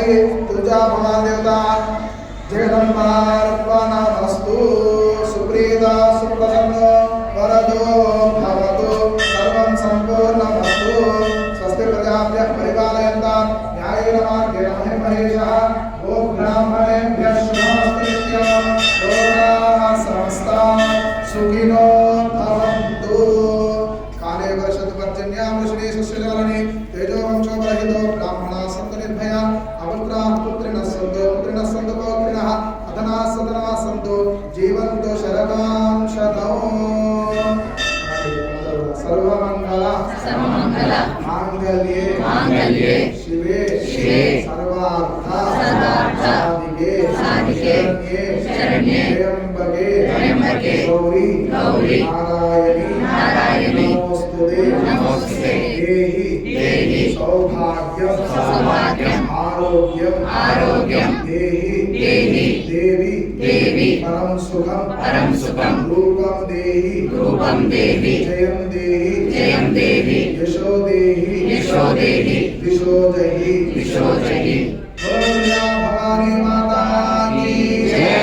भवति तुलजा भगवान देवता जगदम्बा नमस्तु सुप्रीता सुप्रसन्नो वरदो भवतु सर्वं सम्पूर्णमस्तु स्वस्ति प्रजाभ्यः परिपालयन्तां न्यायेन मार्गेण महेशः ओ ब्राह्मणेभ्यः शुभमस्तु नित्यं लोकाः समस्ताः सुखिनो भवन्तु काले वर्षतु पर्जन्यां वृष्णे सुश्रजलने तेजोवंशोपरहितो ब्राह्मणाः सन्तु निर्भया अपुत्राः पुत्रिणः सन्तु पौत्रिणः अधनाः सदनाः सन्तु जीवन्तु शरदां शतौ सर्वमंगल मांगल्ये शिवे सर्वार्थ साधिके शरण्ये त्र्यंबके गौरी नारायणी नमोस्तुते देहि सौभाग्यम आरोग्यम देहि देवी परम सुखम रूपम देहि जयम देहि यशो देहि दिशो जहि भवानी माता की जय।